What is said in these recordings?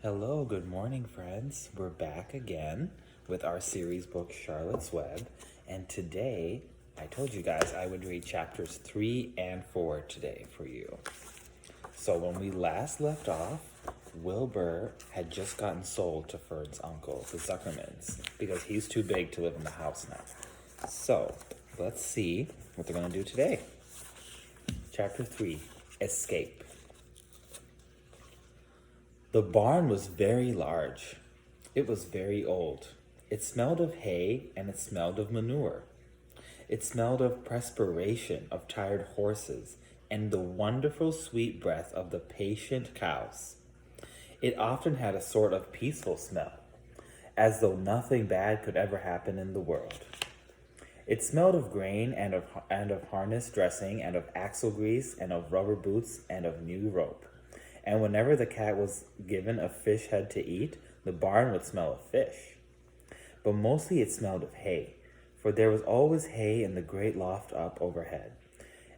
Hello, good morning, friends. We're back again with our series book, Charlotte's Web. And today, I told you guys I would read chapters 3 and 4 today for you. So when we last left off, Wilbur had just gotten sold to Fern's uncle, the Zuckermans, because he's too big to live in the house now. So let's see what they're going to do today. Chapter 3, Escape. The barn was very large. It was very old. It smelled of hay and it smelled of manure. It smelled of perspiration of tired horses and the wonderful sweet breath of the patient cows. It often had a sort of peaceful smell, as though nothing bad could ever happen in the world. It smelled of grain and of harness dressing and of axle grease and of rubber boots and of new rope. And whenever the cat was given a fish head to eat, the barn would smell of fish. But mostly it smelled of hay, for there was always hay in the great loft up overhead.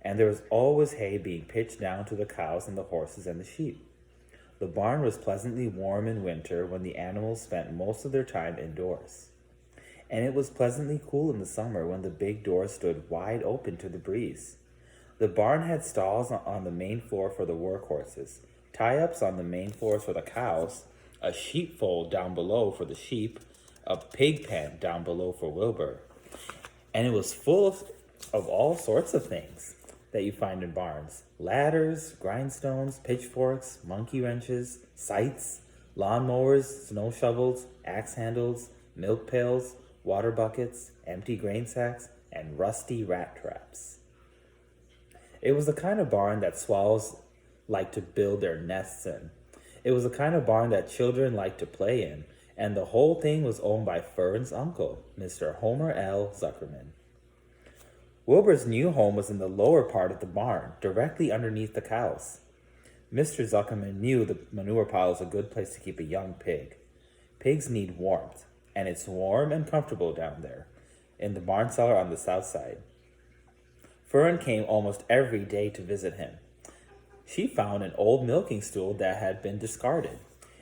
And there was always hay being pitched down to the cows and the horses and the sheep. The barn was pleasantly warm in winter when the animals spent most of their time indoors. And it was pleasantly cool in the summer when the big doors stood wide open to the breeze. The barn had stalls on the main floor for the workhorses, tie-ups on the main floors for the cows, a sheepfold down below for the sheep, a pig pen down below for Wilbur. And it was full of all sorts of things that you find in barns. Ladders, grindstones, pitchforks, monkey wrenches, scythes, lawnmowers, snow shovels, axe handles, milk pails, water buckets, empty grain sacks, and rusty rat traps. It was the kind of barn that swallows like to build their nests in. It was the kind of barn that children like to play in, and the whole thing was owned by Fern's uncle, Mr. Homer L. Zuckerman. Wilbur's new home was in the lower part of the barn, directly underneath the cows. Mr. Zuckerman knew the manure pile was a good place to keep a young pig. Pigs need warmth, and it's warm and comfortable down there, in the barn cellar on the south side. Fern came almost every day to visit him. She found an old milking stool that had been discarded,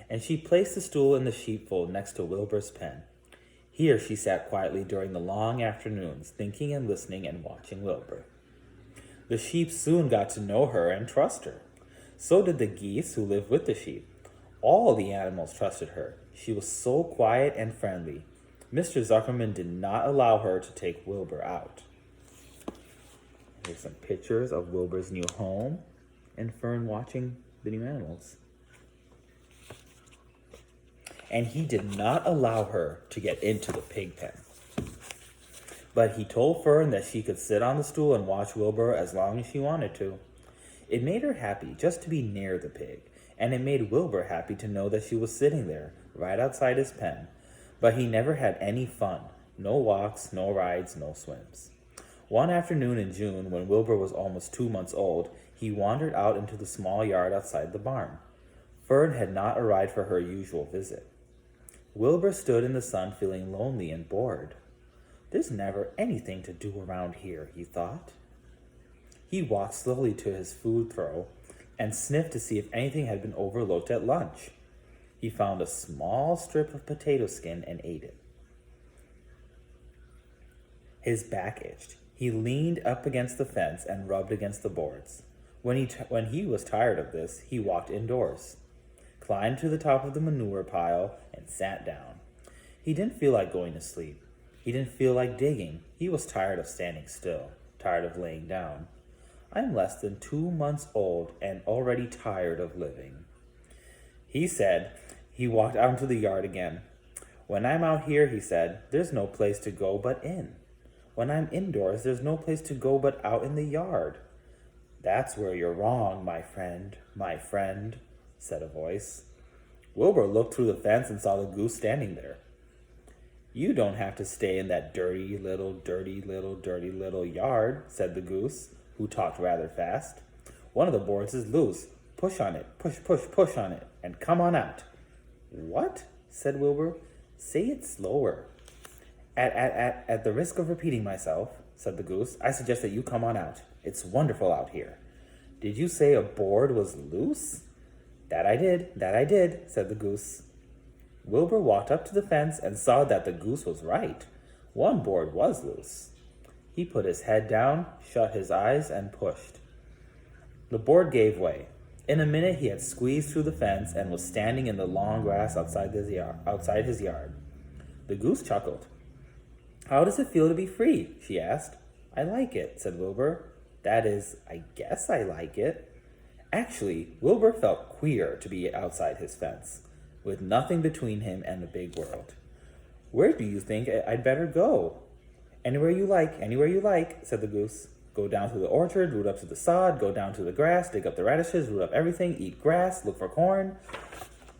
and she placed the stool in the sheepfold next to Wilbur's pen. Here she sat quietly during the long afternoons, thinking and listening and watching Wilbur. The sheep soon got to know her and trust her. So did the geese who lived with the sheep. All the animals trusted her. She was so quiet and friendly. Mr. Zuckerman did not allow her to take Wilbur out. Here's some pictures of Wilbur's new home and Fern watching the new animals. And he did not allow her to get into the pig pen. But he told Fern that she could sit on the stool and watch Wilbur as long as she wanted to. It made her happy just to be near the pig, and it made Wilbur happy to know that she was sitting there, right outside his pen. But he never had any fun. No walks, no rides, no swims. One afternoon in June, when Wilbur was almost 2 months old, he wandered out into the small yard outside the barn. Fern had not arrived for her usual visit. Wilbur stood in the sun feeling lonely and bored. There's never anything to do around here, he thought. He walked slowly to his food trough and sniffed to see if anything had been overlooked at lunch. He found a small strip of potato skin and ate it. His back itched. He leaned up against the fence and rubbed against the boards. When he was tired of this, he walked indoors, climbed to the top of the manure pile, and sat down. He didn't feel like going to sleep. He didn't feel like digging. He was tired of standing still, tired of laying down. I'm less than 2 months old and already tired of living, he said. He walked out into the yard again. When I'm out here, he said, there's no place to go but in. When I'm indoors, there's no place to go but out in the yard. That's where you're wrong, my friend, said a voice. Wilbur looked through the fence and saw the goose standing there. You don't have to stay in that dirty little yard, said the goose, who talked rather fast. One of the boards is loose. Push on it, push on it, and come on out. What? Said Wilbur. Say it slower. At the risk of repeating myself, said the goose, I suggest that you come on out. It's wonderful out here. Did you say a board was loose? That I did, said the goose. Wilbur walked up to the fence and saw that the goose was right. One board was loose. He put his head down, shut his eyes, and pushed. The board gave way. In a minute he had squeezed through the fence and was standing in the long grass outside his yard. The goose chuckled. How does it feel to be free? She asked. I like it, said Wilbur. That is, I guess I like it. Actually, Wilbur felt queer to be outside his fence, with nothing between him and the big world. Where do you think I'd better go? Anywhere you like, said the goose. Go down to the orchard, root up to the sod, go down to the grass, dig up the radishes, root up everything, eat grass, look for corn,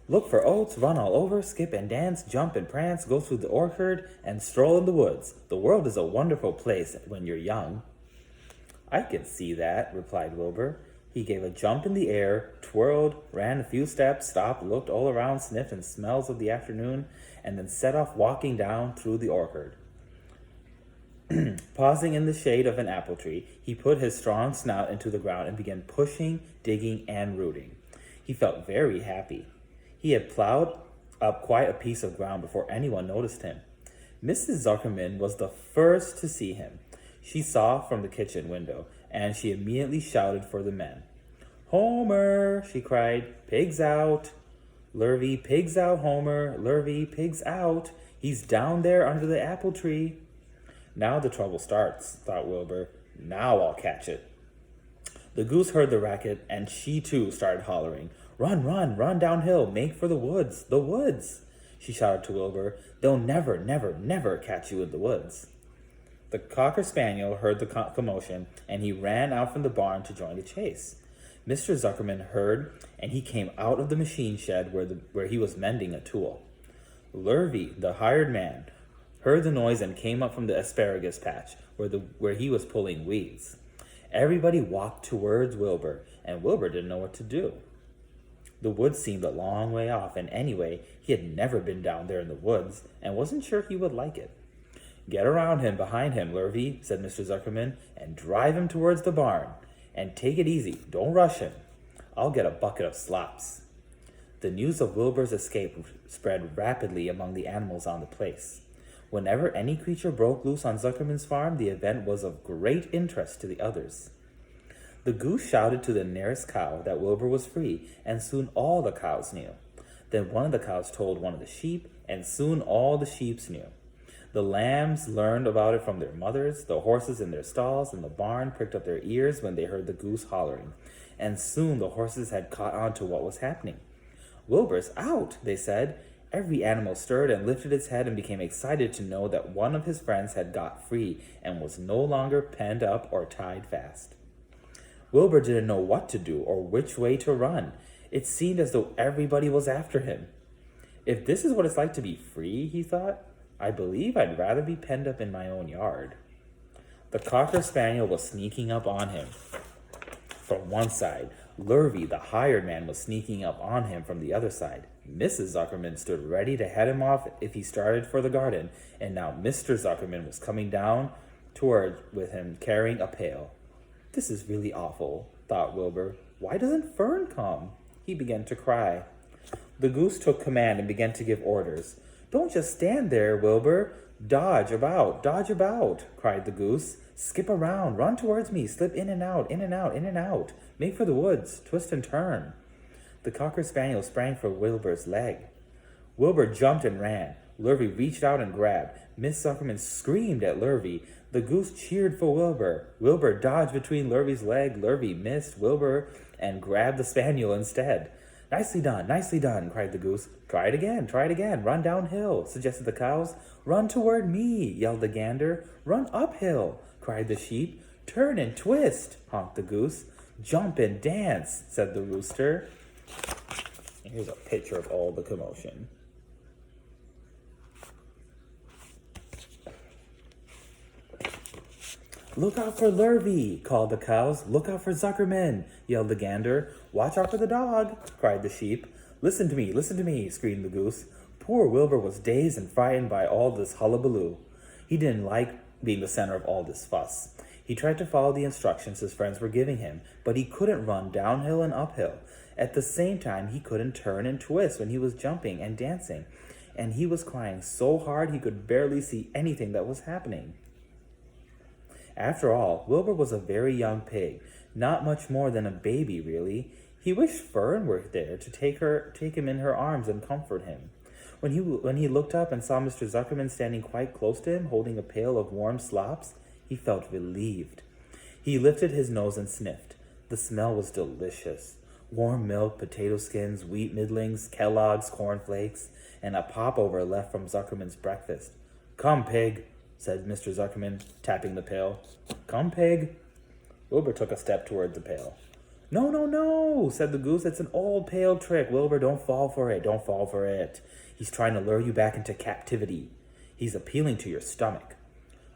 look for oats, run all over, skip and dance, jump and prance, go through the orchard, and stroll in the woods. The world is a wonderful place when you're young. I can see that, replied Wilbur. He gave a jump in the air, twirled, ran a few steps, stopped, looked all around, sniffed and smells of the afternoon, and then set off walking down through the orchard. Pausing in the shade of an apple tree, he put his strong snout into the ground and began pushing, digging, and rooting. He felt very happy. He had plowed up quite a piece of ground before anyone noticed him. Mrs. Zuckerman was the first to see him. She saw from the kitchen window, and she immediately shouted for the men. Homer, she cried, pigs out. Lurvy, pigs out, Homer. Lurvy, pigs out. He's down there under the apple tree. Now the trouble starts, thought Wilbur. Now I'll catch it. The goose heard the racket, and she too started hollering. Run, run, run downhill, make for the woods, the woods, she shouted to Wilbur. They'll never, never, never catch you in the woods. The Cocker Spaniel heard the commotion, and he ran out from the barn to join the chase. Mr. Zuckerman heard, and he came out of the machine shed where he was mending a tool. Lurvy, the hired man, heard the noise and came up from the asparagus patch where he was pulling weeds. Everybody walked towards Wilbur, and Wilbur didn't know what to do. The woods seemed a long way off, and anyway, he had never been down there in the woods and wasn't sure he would like it. Get around him, behind him, Lurvy, said Mr. Zuckerman, and drive him towards the barn. And take it easy, don't rush him. I'll get a bucket of slops. The news of Wilbur's escape spread rapidly among the animals on the place. Whenever any creature broke loose on Zuckerman's farm, the event was of great interest to the others. The goose shouted to the nearest cow that Wilbur was free, and soon all the cows knew. Then one of the cows told one of the sheep, and soon all the sheep knew. The lambs learned about it from their mothers, the horses in their stalls and the barn pricked up their ears when they heard the goose hollering, and soon the horses had caught on to what was happening. Wilbur's out, they said. Every animal stirred and lifted its head and became excited to know that one of his friends had got free and was no longer penned up or tied fast. Wilbur didn't know what to do or which way to run. It seemed as though everybody was after him. If this is what it's like to be free, he thought, I believe I'd rather be penned up in my own yard. The Cocker Spaniel was sneaking up on him from one side. Lurvy, the hired man, was sneaking up on him from the other side. Mrs. Zuckerman stood ready to head him off if he started for the garden, and now Mr. Zuckerman was coming down toward with him carrying a pail. This is really awful, thought Wilbur. Why doesn't Fern come? He began to cry. The goose took command and began to give orders. Don't just stand there, Wilbur. Dodge about, cried the goose. Skip around, run towards me, slip in and out, in and out, in and out. Make for the woods, twist and turn. The Cocker Spaniel sprang for Wilbur's leg. Wilbur jumped and ran. Lurvy reached out and grabbed. Miss Zuckerman screamed at Lurvy. The goose cheered for Wilbur. Wilbur dodged between Lurvy's leg. Lurvy missed Wilbur and grabbed the spaniel instead. Nicely done, cried the goose. Try it again, run downhill, suggested the cows. Run toward me, yelled the gander. Run uphill, cried the sheep. Turn and twist, honked the goose. Jump and dance, said the rooster. And here's a picture of all the commotion. Look out for Lurvy, called the cows. Look out for Zuckerman, yelled the gander. Watch out for the dog, cried the sheep. Listen to me, screamed the goose. Poor Wilbur was dazed and frightened by all this hullabaloo. He didn't like being the center of all this fuss. He tried to follow the instructions his friends were giving him, but he couldn't run downhill and uphill, At the same time, he couldn't turn and twist when he was jumping and dancing, and he was crying so hard he could barely see anything that was happening. After all, Wilbur was a very young pig, not much more than a baby, really. He wished Fern were there to take him in her arms and comfort him. When he looked up and saw Mr. Zuckerman standing quite close to him, holding a pail of warm slops, he felt relieved. He lifted his nose and sniffed. The smell was delicious. Warm milk, potato skins, wheat middlings, Kellogg's cornflakes, and a popover left from Zuckerman's breakfast. "Come, pig," said Mr. Zuckerman, tapping the pail. "Come, pig." Wilbur took a step toward the pail. "No, no, no," said the goose. "It's an old pail trick. Wilbur, don't fall for it. Don't fall for it. He's trying to lure you back into captivity. He's appealing to your stomach."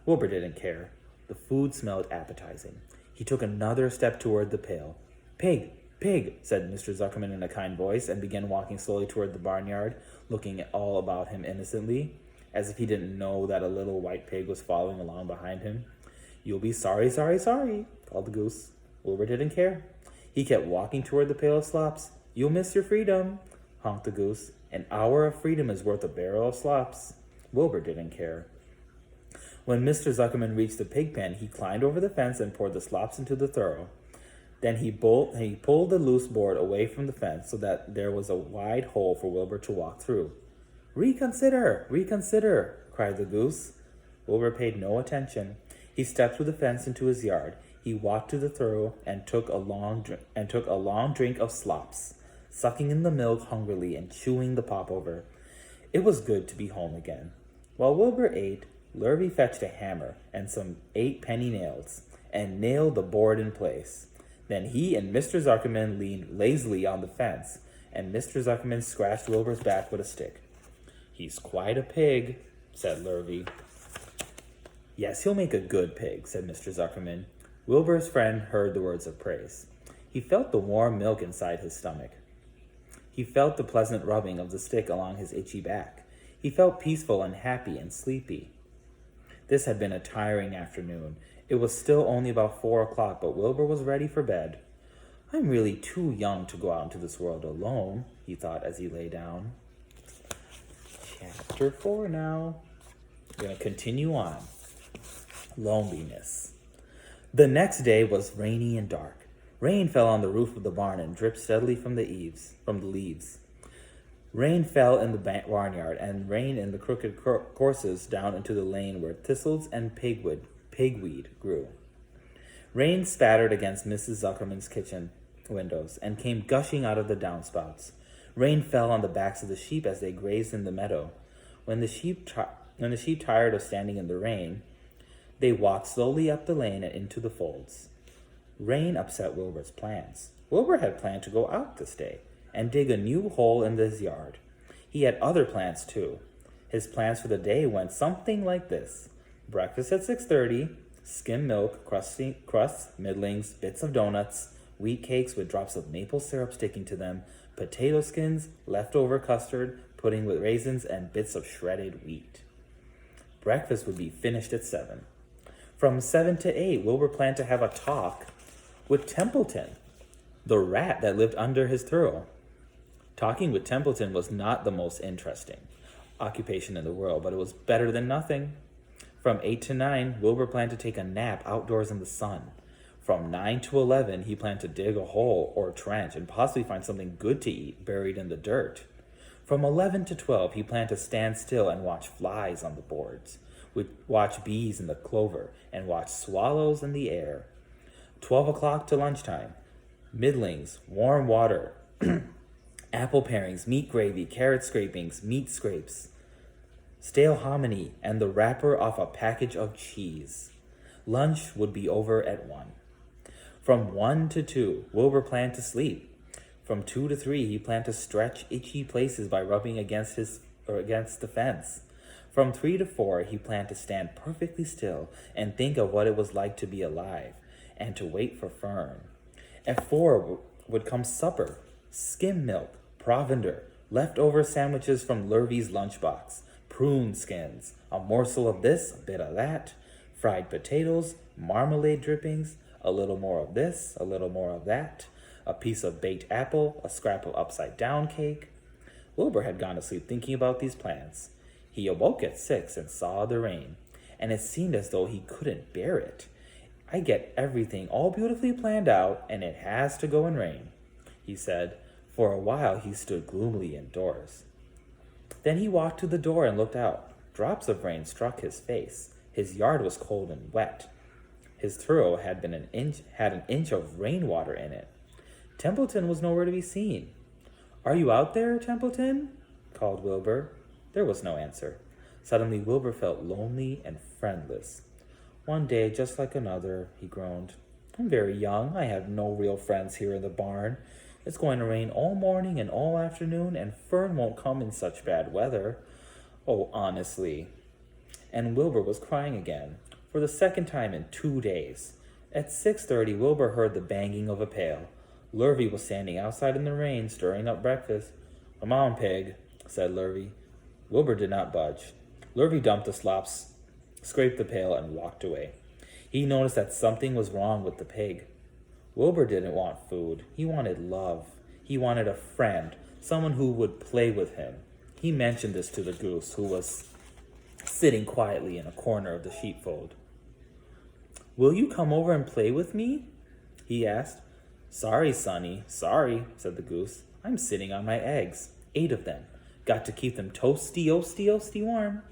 Wilbur didn't care. The food smelled appetizing. He took another step toward the pail. "Pig, pig," said Mr. Zuckerman in a kind voice, and began walking slowly toward the barnyard, looking all about him innocently, as if he didn't know that a little white pig was following along behind him. "You'll be sorry, sorry, sorry," called the goose. Wilbur didn't care. He kept walking toward the pail of slops. "You'll miss your freedom," honked the goose. "An hour of freedom is worth a barrel of slops." Wilbur didn't care. When Mr. Zuckerman reached the pig pen, he climbed over the fence and poured the slops into the thurrow. Then he pulled the loose board away from the fence so that there was a wide hole for Wilbur to walk through. "Reconsider! Reconsider!" cried the goose. Wilbur paid no attention. He stepped through the fence into his yard. He walked to the thurrow and took a long drink of slops, sucking in the milk hungrily and chewing the popover. It was good to be home again. While Wilbur ate, Lurvy fetched a hammer and some 8 penny nails and nailed the board in place. Then he and Mr. Zuckerman leaned lazily on the fence, and Mr. Zuckerman scratched Wilbur's back with a stick. "He's quite a pig," said Lurvy. "Yes, he'll make a good pig," said Mr. Zuckerman. Wilbur's friend heard the words of praise. He felt the warm milk inside his stomach. He felt the pleasant rubbing of the stick along his itchy back. He felt peaceful and happy and sleepy. This had been a tiring afternoon. It was still only about 4 o'clock, but Wilbur was ready for bed. "I'm really too young to go out into this world alone," he thought as he lay down. Chapter 4 now. We're going to continue on. Loneliness. The next day was rainy and dark. Rain fell on the roof of the barn and dripped steadily from the leaves. Rain fell in the barnyard, and rain in the crooked courses down into the lane where thistles and pigweed grew. Rain spattered against Mrs. Zuckerman's kitchen windows and came gushing out of the downspouts. Rain fell on the backs of the sheep as they grazed in the meadow. When the sheep tired of standing in the rain, they walked slowly up the lane and into the folds. Rain upset Wilbur's plans. Wilbur had planned to go out this day and dig a new hole in his yard. He had other plans too. His plans for the day went something like this: breakfast at 6:30, skim milk, crusts, middlings, bits of donuts, wheat cakes with drops of maple syrup sticking to them, potato skins, leftover custard, pudding with raisins, and bits of shredded wheat. Breakfast would be finished at 7. From 7 to 8, Wilbur planned to have a talk with Templeton, the rat that lived under his thurrow. Talking with Templeton was not the most interesting occupation in the world, but it was better than nothing. From 8 to 9, Wilbur planned to take a nap outdoors in the sun. From 9 to 11, he planned to dig a hole or trench and possibly find something good to eat buried in the dirt. From 11 to 12, he planned to stand still and watch flies on the boards, watch bees in the clover, and watch swallows in the air. 12 o'clock to lunchtime, middlings, warm water, apple parings, meat gravy, carrot scrapings, meat scrapes, stale hominy, and the wrapper off a package of cheese. Lunch would be over at 1. From 1 to 2, Wilbur planned to sleep. From 2 to 3, he planned to stretch itchy places by rubbing against the fence. From 3 to 4, he planned to stand perfectly still and think of what it was like to be alive and to wait for Fern. At 4 would come supper: skim milk, provender, leftover sandwiches from Lurvy's lunchbox, prune skins, a morsel of this, a bit of that, fried potatoes, marmalade drippings, a little more of this, a little more of that, a piece of baked apple, a scrap of upside-down cake. Wilbur had gone to sleep thinking about these plans. He awoke at 6 and saw the rain, and it seemed as though he couldn't bear it. I get everything all beautifully planned out, and it has to go and rain, he said. For a while he stood gloomily indoors. Then he walked to the door and looked out. Drops of rain struck his face. His yard was cold and wet. His throw had an inch of rainwater in it. Templeton was nowhere to be seen. "Are you out there, Templeton?" called Wilbur. There was no answer. Suddenly Wilbur felt lonely and friendless. "One day just like another," he groaned. "I'm very young. I have no real friends here in the barn. It's going to rain all morning and all afternoon, and Fern won't come in such bad weather. Oh, honestly." And Wilbur was crying again, for the second time in 2 days. At 6:30, Wilbur heard the banging of a pail. Lurvy was standing outside in the rain, stirring up breakfast. "Come on, pig," said Lurvy. Wilbur did not budge. Lurvy dumped the slops, scraped the pail, and walked away. He noticed that something was wrong with the pig. Wilbur didn't want food. He wanted love. He wanted a friend, someone who would play with him. He mentioned this to the goose, who was sitting quietly in a corner of the sheepfold. "Will you come over and play with me?" he asked. "Sorry, Sonny, sorry," said the goose. "I'm sitting on my eggs, 8 of them. Got to keep them toasty warm.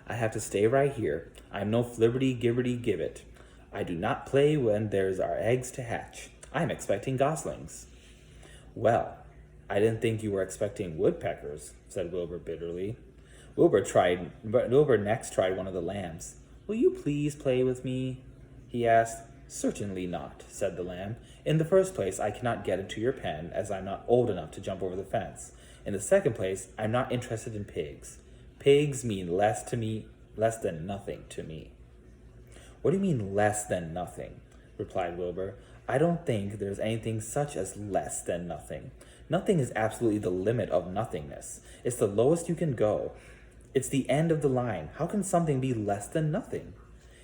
I have to stay right here. I'm no flibberty-gibberty-gibbet. I do not play when there's our eggs to hatch. I'm expecting goslings." "Well, I didn't think you were expecting woodpeckers," said Wilbur bitterly. Wilbur next tried one of the lambs. "Will you please play with me?" he asked. "Certainly not," said the lamb. "In the first place, I cannot get into your pen, as I'm not old enough to jump over the fence. In the second place, I'm not interested in pigs. Pigs mean less than nothing to me." "What do you mean, less than nothing?" replied Wilbur. "I don't think there's anything such as less than nothing. Nothing is absolutely the limit of nothingness. It's the lowest you can go. It's the end of the line. How can something be less than nothing?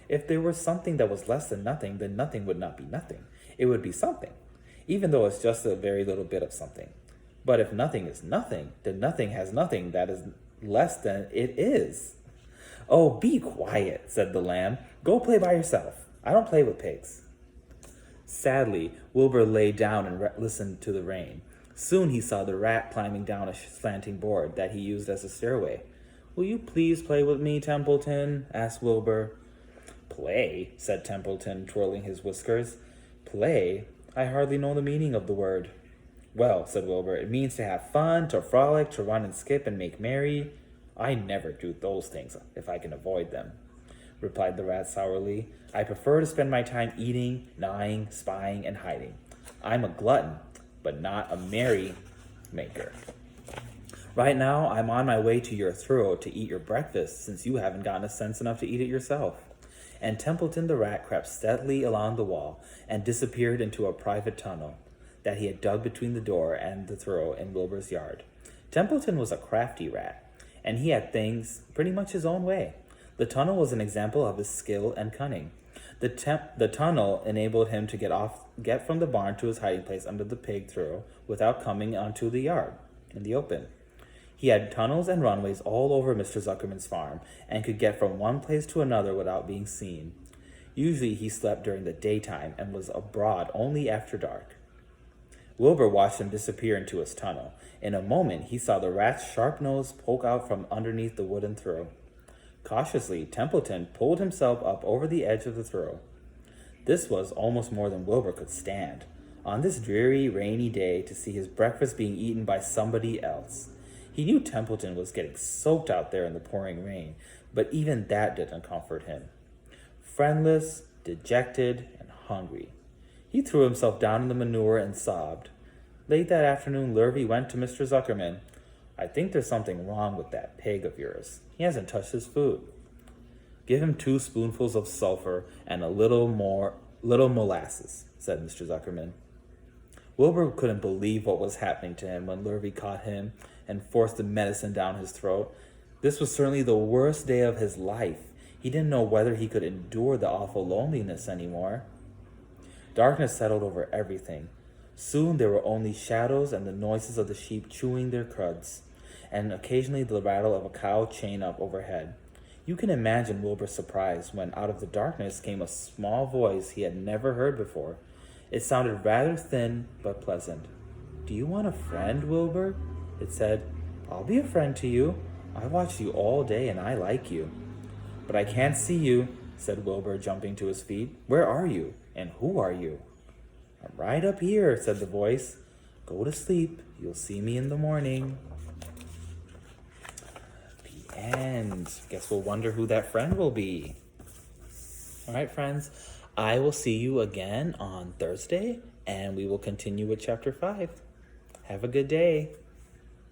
If there were something that was less than nothing, then nothing would not be nothing. It would be something, even though it's just a very little bit of something. But if nothing is nothing, then nothing has nothing that is less than it is." "Oh, be quiet," said the lamb. "Go play by yourself. I don't play with pigs." Sadly, Wilbur lay down and listened to the rain. Soon he saw the rat climbing down a slanting board that he used as a stairway. "Will you please play with me, Templeton?" asked Wilbur. "Play?" said Templeton, twirling his whiskers. "Play? I hardly know the meaning of the word." "Well," said Wilbur, "it means to have fun, to frolic, to run and skip and make merry." "I never do those things if I can avoid them," replied the rat sourly. "I prefer to spend my time eating, gnawing, spying, and hiding. I'm a glutton, but not a merry maker. Right now, I'm on my way to your throat to eat your breakfast, since you haven't gotten sense enough to eat it yourself." And Templeton the rat crept steadily along the wall and disappeared into a private tunnel that he had dug between the door and the throw in Wilbur's yard. Templeton was a crafty rat, and he had things pretty much his own way. The tunnel was an example of his skill and cunning. The tunnel enabled him to get from the barn to his hiding place under the pig throw without coming onto the yard in the open. He had tunnels and runways all over Mr. Zuckerman's farm and could get from one place to another without being seen. Usually he slept during the daytime and was abroad only after dark. Wilbur watched him disappear into his tunnel. In a moment, he saw the rat's sharp nose poke out from underneath the wooden throw. Cautiously, Templeton pulled himself up over the edge of the throw. This was almost more than Wilbur could stand. On this dreary, rainy day, to see his breakfast being eaten by somebody else. He knew Templeton was getting soaked out there in the pouring rain, but even that didn't comfort him. Friendless, dejected, and hungry, he threw himself down in the manure and sobbed. Late that afternoon, Lurvy went to Mr. Zuckerman. "I think there's something wrong with that pig of yours. He hasn't touched his food." "Give him 2 spoonfuls of sulfur and a little molasses," said Mr. Zuckerman. Wilbur couldn't believe what was happening to him when Lurvy caught him and forced the medicine down his throat. This was certainly the worst day of his life. He didn't know whether he could endure the awful loneliness anymore. Darkness settled over everything. Soon there were only shadows and the noises of the sheep chewing their cuds, and occasionally the rattle of a cow chain up overhead. You can imagine Wilbur's surprise when out of the darkness came a small voice he had never heard before. It sounded rather thin but pleasant. "Do you want a friend, Wilbur?" It said. "I'll be a friend to you. I watched you all day and I like you." "But I can't see you," said Wilbur, jumping to his feet. "Where are you? And who are you?" "I'm right up here," said the voice. "Go to sleep. You'll see me in the morning." The end. Guess we'll wonder who that friend will be. All right, friends. I will see you again on Thursday, and we will continue with Chapter 5. Have a good day.